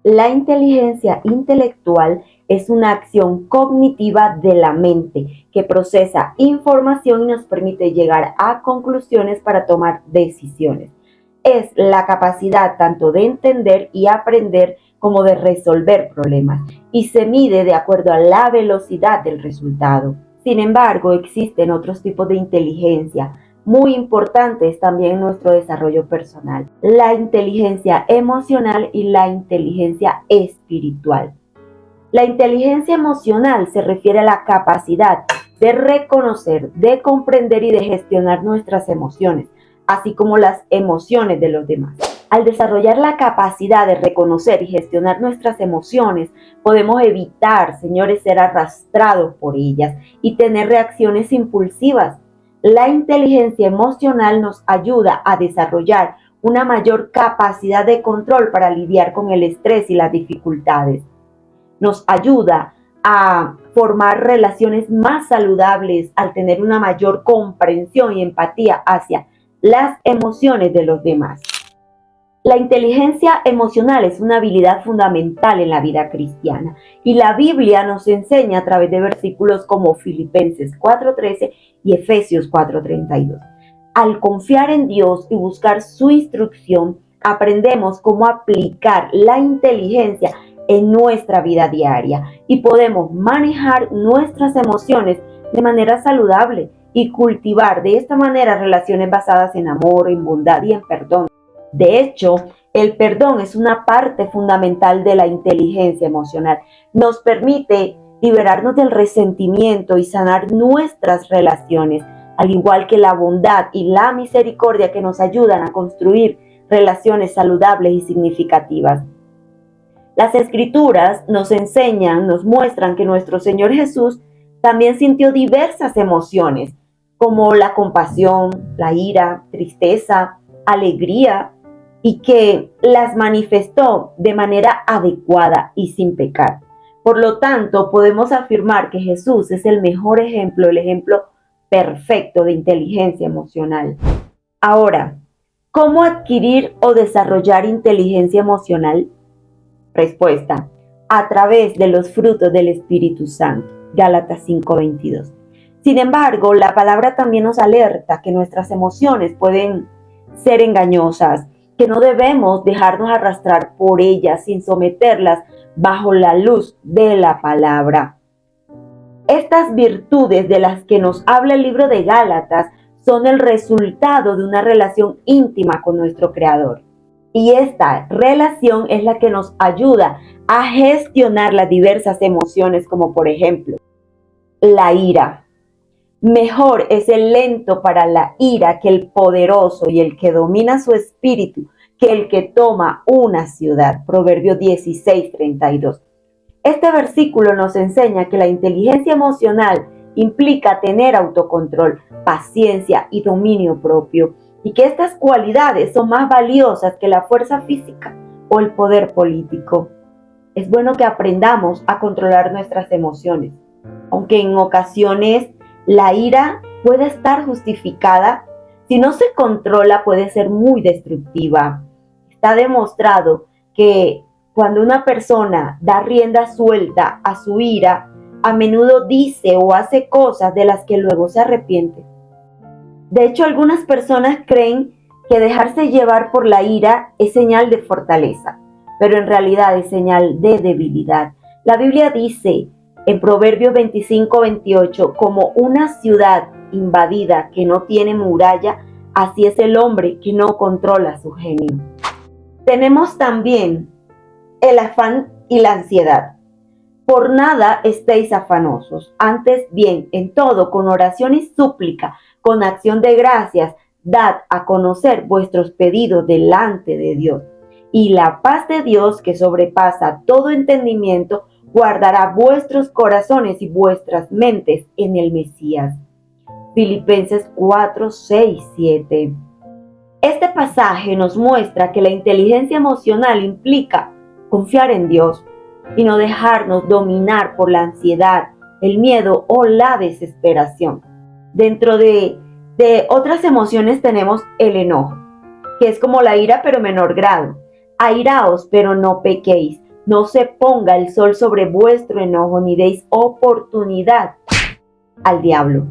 La inteligencia intelectual es una acción cognitiva de la mente que procesa información y nos permite llegar a conclusiones para tomar decisiones. Es la capacidad tanto de entender y aprender como de resolver problemas y se mide de acuerdo a la velocidad del resultado. Sin embargo, existen otros tipos de inteligencia muy importantes también en nuestro desarrollo personal: la inteligencia emocional y la inteligencia espiritual. La inteligencia emocional se refiere a la capacidad de reconocer, de comprender y de gestionar nuestras emociones, así como las emociones de los demás. Al desarrollar la capacidad de reconocer y gestionar nuestras emociones, podemos evitar, señores, ser arrastrados por ellas y tener reacciones impulsivas. La inteligencia emocional nos ayuda a desarrollar una mayor capacidad de control para lidiar con el estrés y las dificultades. Nos ayuda a formar relaciones más saludables al tener una mayor comprensión y empatía hacia las emociones de los demás. La inteligencia emocional es una habilidad fundamental en la vida cristiana y la Biblia nos enseña a través de versículos como Filipenses 4:13 y Efesios 4:32. Al confiar en Dios y buscar su instrucción, aprendemos cómo aplicar la inteligencia en nuestra vida diaria y podemos manejar nuestras emociones de manera saludable y cultivar de esta manera relaciones basadas en amor, en bondad y en perdón. De hecho, el perdón es una parte fundamental de la inteligencia emocional. Nos permite liberarnos del resentimiento y sanar nuestras relaciones, al igual que la bondad y la misericordia que nos ayudan a construir relaciones saludables y significativas. Las Escrituras nos enseñan, nos muestran que nuestro Señor Jesús también sintió diversas emociones, como la compasión, la ira, tristeza, alegría, y que las manifestó de manera adecuada y sin pecar. Por lo tanto, podemos afirmar que Jesús es el mejor ejemplo, el ejemplo perfecto de inteligencia emocional. Ahora, ¿cómo adquirir o desarrollar inteligencia emocional? Respuesta: a través de los frutos del Espíritu Santo. Gálatas 5:22. Sin embargo, la palabra también nos alerta que nuestras emociones pueden ser engañosas, que no debemos dejarnos arrastrar por ellas sin someterlas bajo la luz de la palabra. Estas virtudes de las que nos habla el libro de Gálatas son el resultado de una relación íntima con nuestro Creador. Y esta relación es la que nos ayuda a gestionar las diversas emociones, como por ejemplo, la ira. Mejor es el lento para la ira que el poderoso y el que domina su espíritu que el que toma una ciudad. Proverbios 16:32. Este versículo nos enseña que la inteligencia emocional implica tener autocontrol, paciencia y dominio propio, y que estas cualidades son más valiosas que la fuerza física o el poder político. Es bueno que aprendamos a controlar nuestras emociones, aunque en ocasiones la ira puede estar justificada. Si no se controla, puede ser muy destructiva. Está demostrado que cuando una persona da rienda suelta a su ira, a menudo dice o hace cosas de las que luego se arrepiente. De hecho, algunas personas creen que dejarse llevar por la ira es señal de fortaleza, pero en realidad es señal de debilidad. La Biblia dice en Proverbios 25:28, como una ciudad invadida que no tiene muralla, así es el hombre que no controla su genio. Tenemos también el afán y la ansiedad. Por nada estéis afanosos, antes bien, en todo, con oración y súplica, con acción de gracias, dad a conocer vuestros pedidos delante de Dios. Y la paz de Dios, que sobrepasa todo entendimiento, guardará vuestros corazones y vuestras mentes en el Mesías. Filipenses 4:6-7. Este pasaje nos muestra que la inteligencia emocional implica confiar en Dios y no dejarnos dominar por la ansiedad, el miedo o la desesperación. Dentro de otras emociones tenemos el enojo, que es como la ira pero menor grado. Airaos pero no pequéis. No se ponga el sol sobre vuestro enojo, ni deis oportunidad al diablo.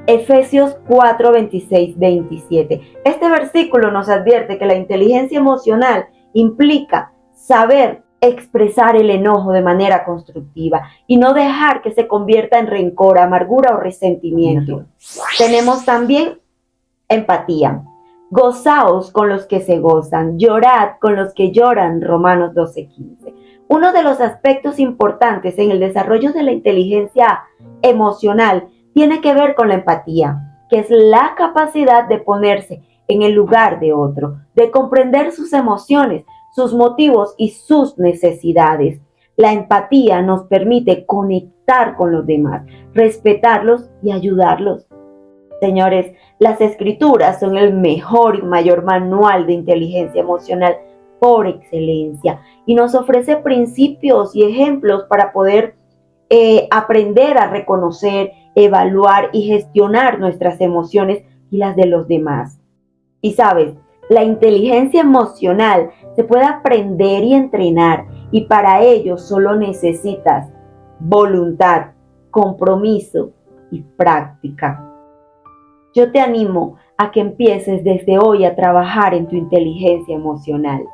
Efesios 4, 26, 27. Este versículo nos advierte que la inteligencia emocional implica saber expresar el enojo de manera constructiva y no dejar que se convierta en rencor, amargura o resentimiento. Tenemos también empatía. Gozaos con los que se gozan, llorad con los que lloran, Romanos 12:15. Uno de los aspectos importantes en el desarrollo de la inteligencia emocional tiene que ver con la empatía, que es la capacidad de ponerse en el lugar de otro, de comprender sus emociones, sus motivos y sus necesidades. La empatía nos permite conectar con los demás, respetarlos y ayudarlos. Señores, las escrituras son el mejor y mayor manual de inteligencia emocional por excelencia y nos ofrece principios y ejemplos para poder aprender a reconocer, evaluar y gestionar nuestras emociones y las de los demás. Y sabes, la inteligencia emocional se puede aprender y entrenar y para ello solo necesitas voluntad, compromiso y práctica. Yo te animo a que empieces desde hoy a trabajar en tu inteligencia emocional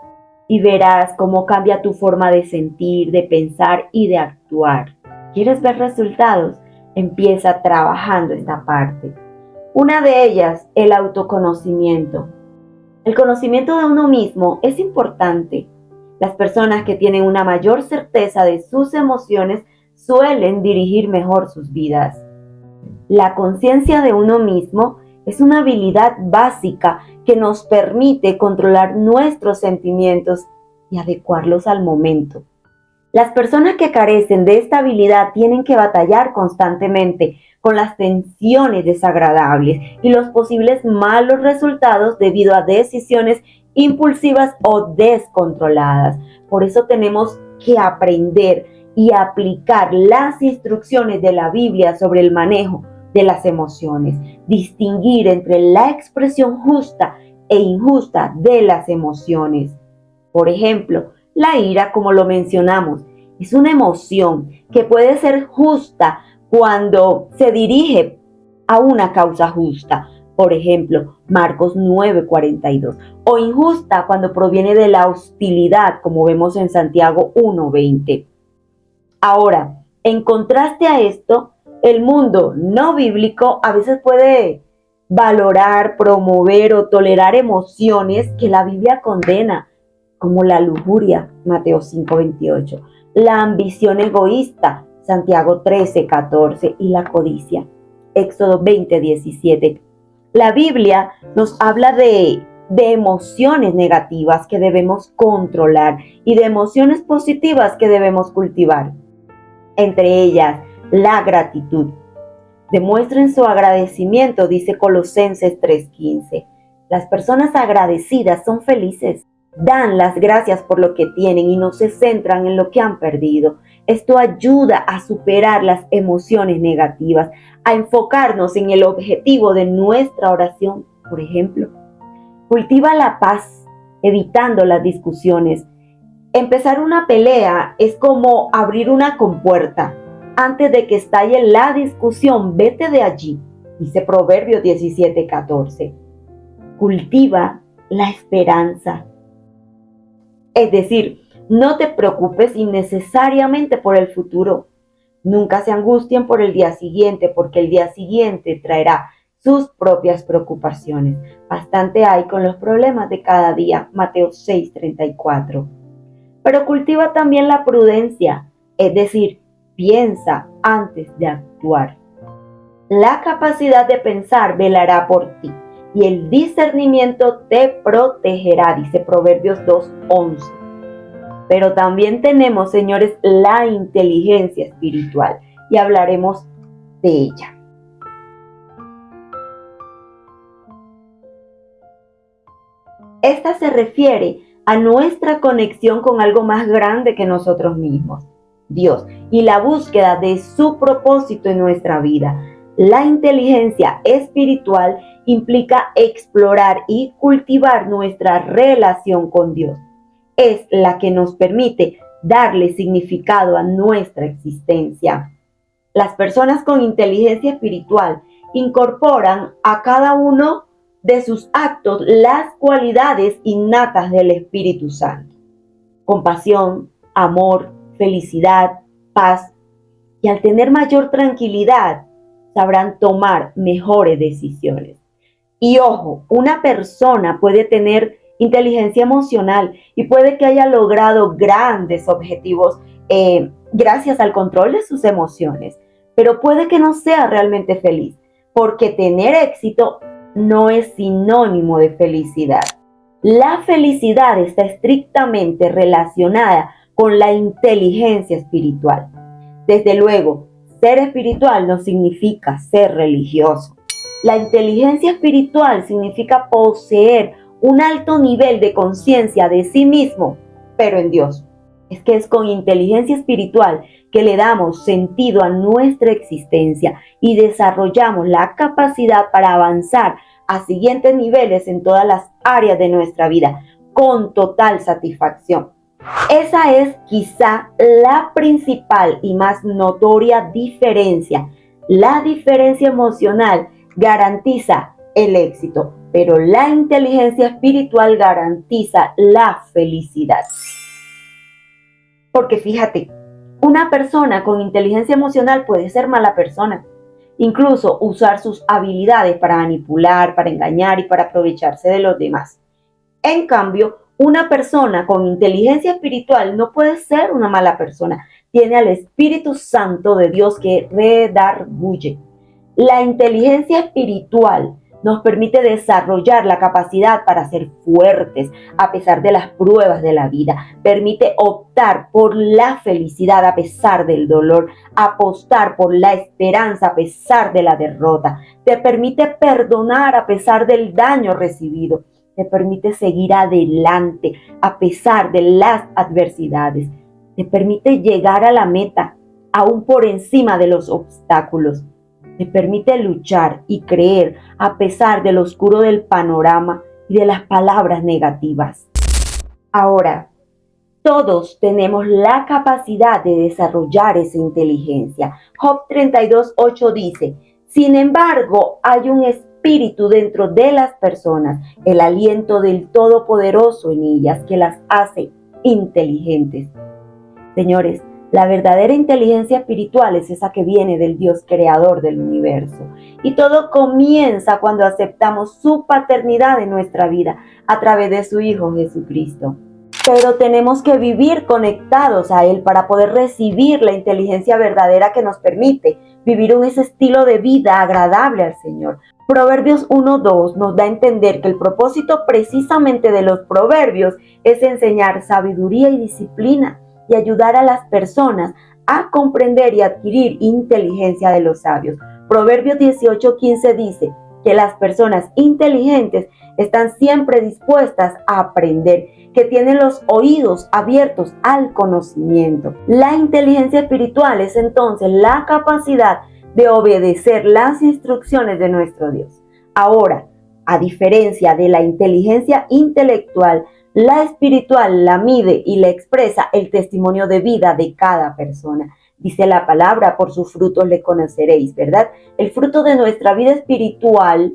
y verás cómo cambia tu forma de sentir, de pensar y de actuar. ¿Quieres ver resultados? Empieza trabajando esta parte. Una de ellas, el autoconocimiento. El conocimiento de uno mismo es importante. Las personas que tienen una mayor certeza de sus emociones suelen dirigir mejor sus vidas. La conciencia de uno mismo es una habilidad básica que nos permite controlar nuestros sentimientos y adecuarlos al momento. Las personas que carecen de esta habilidad tienen que batallar constantemente con las tensiones desagradables y los posibles malos resultados debido a decisiones impulsivas o descontroladas. Por eso tenemos que aprender y aplicar las instrucciones de la Biblia sobre el manejo de las emociones, distinguir entre la expresión justa e injusta de las emociones. Por ejemplo, la ira, como lo mencionamos, es una emoción que puede ser justa cuando se dirige a una causa justa. Por ejemplo, Marcos 9:42. O injusta cuando proviene de la hostilidad, como vemos en Santiago 1:20. Ahora, en contraste a esto, el mundo no bíblico a veces puede valorar, promover o tolerar emociones que la Biblia condena, como la lujuria, Mateo 5:28, la ambición egoísta, Santiago 13:14, y la codicia, Éxodo 20:17. La Biblia nos habla de emociones negativas que debemos controlar y de emociones positivas que debemos cultivar. Entre ellas, la gratitud. Demuestren su agradecimiento, dice Colosenses 3:15. Las personas agradecidas son felices. Dan las gracias por lo que tienen y no se centran en lo que han perdido. Esto ayuda a superar las emociones negativas, a enfocarnos en el objetivo de nuestra oración. Por ejemplo, cultiva la paz, evitando las discusiones. Empezar una pelea es como abrir una compuerta. Antes de que estalle la discusión, vete de allí, dice Proverbios 17:14. Cultiva la esperanza. Es decir, no te preocupes innecesariamente por el futuro. Nunca se angustien por el día siguiente, porque el día siguiente traerá sus propias preocupaciones. Bastante hay con los problemas de cada día, Mateo 6:34. Pero cultiva también la prudencia, es decir, piensa antes de actuar. La capacidad de pensar velará por ti y el discernimiento te protegerá, dice Proverbios 2:11. Pero también tenemos, señores, la inteligencia espiritual y hablaremos de ella. Esta se refiere a nuestra conexión con algo más grande que nosotros mismos, Dios, y la búsqueda de su propósito en nuestra vida. La inteligencia espiritual implica explorar y cultivar nuestra relación con Dios. Es la que nos permite darle significado a nuestra existencia. Las personas con inteligencia espiritual incorporan a cada uno de sus actos las cualidades innatas del Espíritu Santo: compasión, amor, felicidad, paz, y al tener mayor tranquilidad sabrán tomar mejores decisiones. Y ojo, una persona puede tener inteligencia emocional y puede que haya logrado grandes objetivos gracias al control de sus emociones, pero puede que no sea realmente feliz, porque tener éxito no es sinónimo de felicidad. La felicidad está estrictamente relacionada con la inteligencia espiritual. Desde luego, ser espiritual no significa ser religioso. La inteligencia espiritual significa poseer un alto nivel de conciencia de sí mismo, pero en Dios. Es que es con inteligencia espiritual que le damos sentido a nuestra existencia y desarrollamos la capacidad para avanzar a siguientes niveles en todas las áreas de nuestra vida con total satisfacción. Esa es quizá la principal y más notoria diferencia. La diferencia emocional garantiza el éxito, pero la inteligencia espiritual garantiza la felicidad. Porque fíjate, una persona con inteligencia emocional puede ser mala persona, incluso usar sus habilidades para manipular, para engañar y para aprovecharse de los demás. En cambio, una persona con inteligencia espiritual no puede ser una mala persona. Tiene al Espíritu Santo de Dios que redarguye. La inteligencia espiritual nos permite desarrollar la capacidad para ser fuertes a pesar de las pruebas de la vida. Permite optar por la felicidad a pesar del dolor, apostar por la esperanza a pesar de la derrota. Te permite perdonar a pesar del daño recibido. Te permite seguir adelante a pesar de las adversidades. Te permite llegar a la meta, aún por encima de los obstáculos. Te permite luchar y creer a pesar del oscuro del panorama y de las palabras negativas. Ahora, todos tenemos la capacidad de desarrollar esa inteligencia. Job 32:8 dice: sin embargo, hay un espíritu dentro de las personas, el aliento del Todopoderoso en ellas que las hace inteligentes. Señores, la verdadera inteligencia espiritual es esa que viene del Dios creador del universo. Y todo comienza cuando aceptamos su paternidad en nuestra vida a través de su Hijo Jesucristo. Pero tenemos que vivir conectados a Él para poder recibir la inteligencia verdadera que nos permite vivir ese estilo de vida agradable al Señor. Proverbios 1:2 nos da a entender que el propósito precisamente de los proverbios es enseñar sabiduría y disciplina y ayudar a las personas a comprender y adquirir inteligencia de los sabios. Proverbios 18:15 dice que las personas inteligentes están siempre dispuestas a aprender, que tienen los oídos abiertos al conocimiento. La inteligencia espiritual es entonces la capacidad de obedecer las instrucciones de nuestro Dios. Ahora, a diferencia de la inteligencia intelectual, la espiritual la mide y la expresa el testimonio de vida de cada persona. Dice la palabra: por sus frutos le conoceréis, ¿verdad? El fruto de nuestra vida espiritual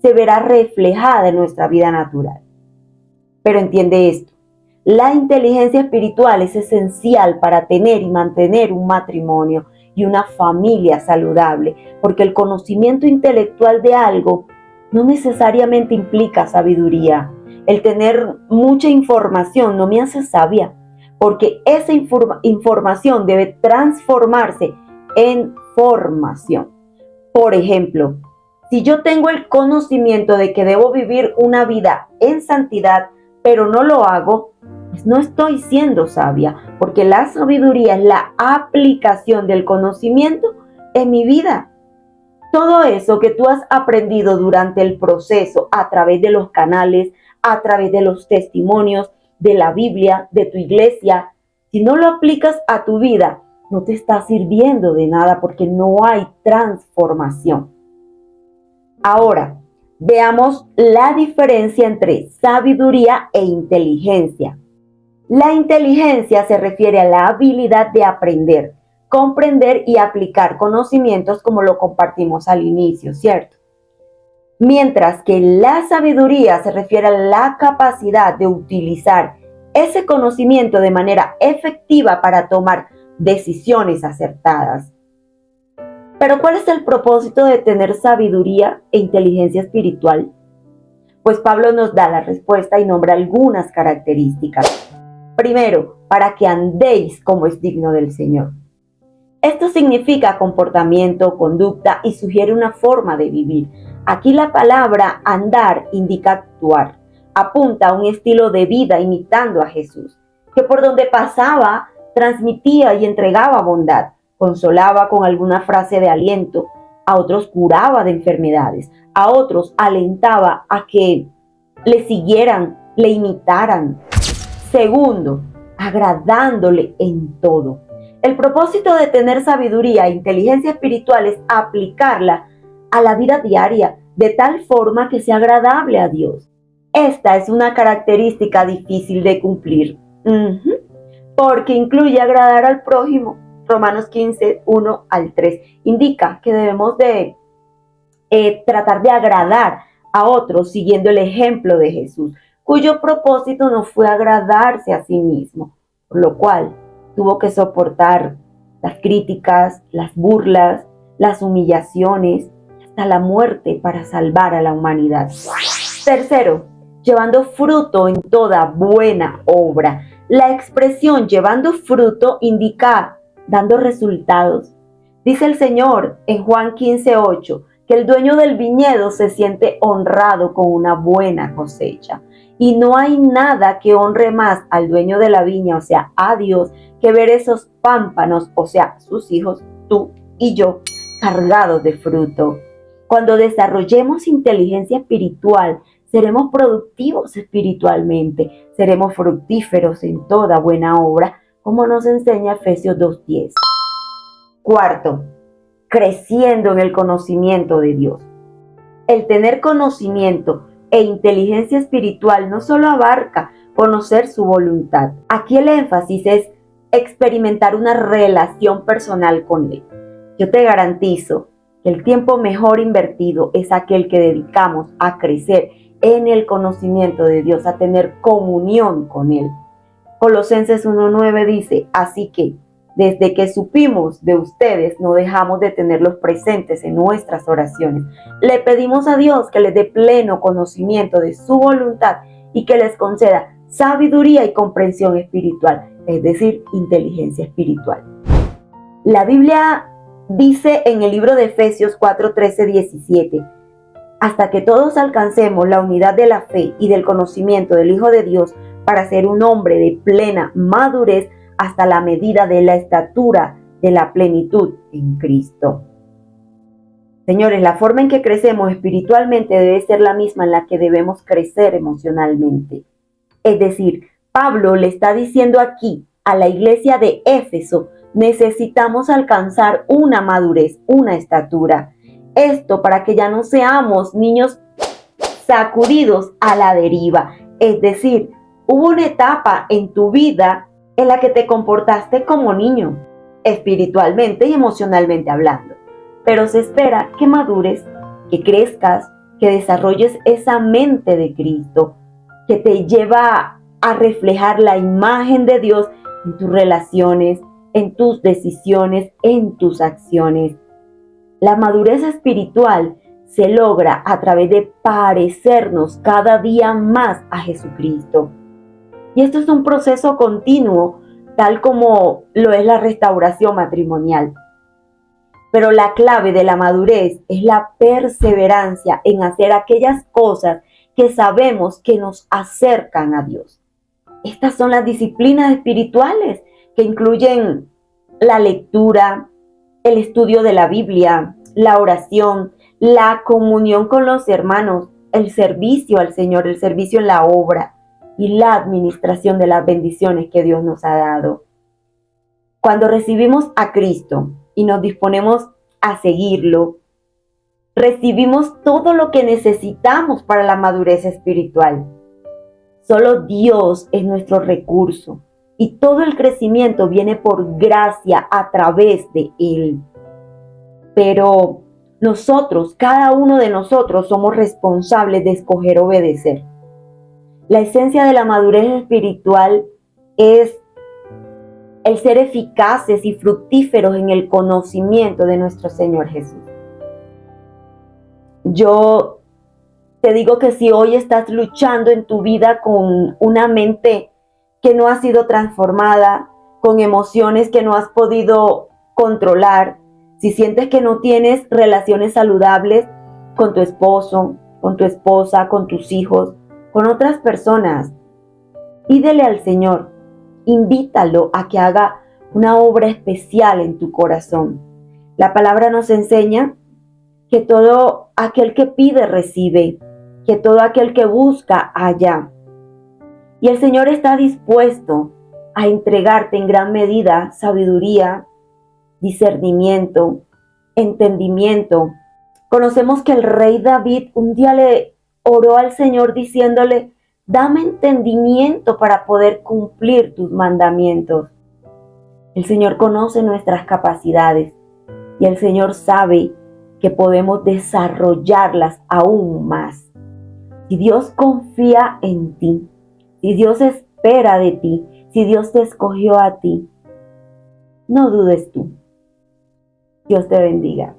se verá reflejada en nuestra vida natural. Pero entiende esto: la inteligencia espiritual es esencial para tener y mantener un matrimonio y una familia saludable, porque el conocimiento intelectual de algo no necesariamente implica sabiduría. El tener mucha información no me hace sabia, porque esa información debe transformarse en formación. Por ejemplo, si yo tengo el conocimiento de que debo vivir una vida en santidad, pero no lo hago, pues no estoy siendo sabia, porque la sabiduría es la aplicación del conocimiento en mi vida. Todo eso que tú has aprendido durante el proceso a través de los canales, a través de los testimonios, de la Biblia, de tu iglesia, si no lo aplicas a tu vida, no te está sirviendo de nada porque no hay transformación. Ahora, veamos la diferencia entre sabiduría e inteligencia. La inteligencia se refiere a la habilidad de aprender, comprender y aplicar conocimientos como lo compartimos al inicio, ¿cierto? Mientras que la sabiduría se refiere a la capacidad de utilizar ese conocimiento de manera efectiva para tomar decisiones acertadas. Pero ¿cuál es el propósito de tener sabiduría e inteligencia espiritual? Pues Pablo nos da la respuesta y nombra algunas características. Primero, para que andéis como es digno del Señor. Esto significa comportamiento, conducta y sugiere una forma de vivir. Aquí la palabra andar indica actuar, apunta a un estilo de vida imitando a Jesús, que por donde pasaba transmitía y entregaba bondad, consolaba con alguna frase de aliento, a otros curaba de enfermedades, a otros alentaba a que le siguieran, le imitaran. Segundo, agradándole en todo. El propósito de tener sabiduría e inteligencia espiritual es aplicarla a la vida diaria de tal forma que sea agradable a Dios. Esta es una característica difícil de cumplir, porque incluye agradar al prójimo. Romanos 15, 1 al 3 indica que debemos de tratar de agradar a otros siguiendo el ejemplo de Jesús, cuyo propósito no fue agradarse a sí mismo, por lo cual tuvo que soportar las críticas, las burlas, las humillaciones, hasta la muerte para salvar a la humanidad. Tercero, llevando fruto en toda buena obra. La expresión llevando fruto indica dando resultados. Dice el Señor en Juan 15:8 que el dueño del viñedo se siente honrado con una buena cosecha. Y no hay nada que honre más al dueño de la viña, o sea, a Dios, que ver esos pámpanos, o sea, sus hijos, tú y yo, cargados de fruto. Cuando desarrollemos inteligencia espiritual, seremos productivos espiritualmente, seremos fructíferos en toda buena obra, como nos enseña Efesios 2:10. Cuarto, creciendo en el conocimiento de Dios. El tener conocimiento e inteligencia espiritual no solo abarca conocer su voluntad. Aquí el énfasis es experimentar una relación personal con Él. Yo te garantizo que el tiempo mejor invertido es aquel que dedicamos a crecer en el conocimiento de Dios, a tener comunión con Él. Colosenses 1:9 dice, así que desde que supimos de ustedes, no dejamos de tenerlos presentes en nuestras oraciones. Le pedimos a Dios que les dé pleno conocimiento de su voluntad y que les conceda sabiduría y comprensión espiritual, es decir, inteligencia espiritual. La Biblia dice en el libro de Efesios 4:13-17, hasta que todos alcancemos la unidad de la fe y del conocimiento del Hijo de Dios para ser un hombre de plena madurez, hasta la medida de la estatura de la plenitud en Cristo. Señores, la forma en que crecemos espiritualmente debe ser la misma en la que debemos crecer emocionalmente. Es decir, Pablo le está diciendo aquí a la iglesia de Éfeso, necesitamos alcanzar una madurez, una estatura. Esto para que ya no seamos niños sacudidos a la deriva. Es decir, hubo una etapa en tu vida en la que te comportaste como niño, espiritualmente y emocionalmente hablando. Pero se espera que madures, que crezcas, que desarrolles esa mente de Cristo, que te lleva a reflejar la imagen de Dios en tus relaciones, en tus decisiones, en tus acciones. La madurez espiritual se logra a través de parecernos cada día más a Jesucristo. Y esto es un proceso continuo, tal como lo es la restauración matrimonial. Pero la clave de la madurez es la perseverancia en hacer aquellas cosas que sabemos que nos acercan a Dios. Estas son las disciplinas espirituales que incluyen la lectura, el estudio de la Biblia, la oración, la comunión con los hermanos, el servicio al Señor, el servicio en la obra y la administración de las bendiciones que Dios nos ha dado. Cuando recibimos a Cristo y nos disponemos a seguirlo, recibimos todo lo que necesitamos para la madurez espiritual. Solo Dios es nuestro recurso y todo el crecimiento viene por gracia a través de Él. Pero nosotros, cada uno de nosotros, somos responsables de escoger obedecer. La esencia de la madurez espiritual es el ser eficaces y fructíferos en el conocimiento de nuestro Señor Jesús. Yo te digo que si hoy estás luchando en tu vida con una mente que no ha sido transformada, con emociones que no has podido controlar, si sientes que no tienes relaciones saludables con tu esposo, con tu esposa, con tus hijos, con otras personas, pídele al Señor, invítalo a que haga una obra especial en tu corazón. La palabra nos enseña que todo aquel que pide recibe, que todo aquel que busca halla. Y el Señor está dispuesto a entregarte en gran medida sabiduría, discernimiento, entendimiento. Conocemos que el rey David un día le oró al Señor diciéndole: dame entendimiento para poder cumplir tus mandamientos. El Señor conoce nuestras capacidades y el Señor sabe que podemos desarrollarlas aún más. Si Dios confía en ti, si Dios espera de ti, si Dios te escogió a ti, no dudes tú. Dios te bendiga.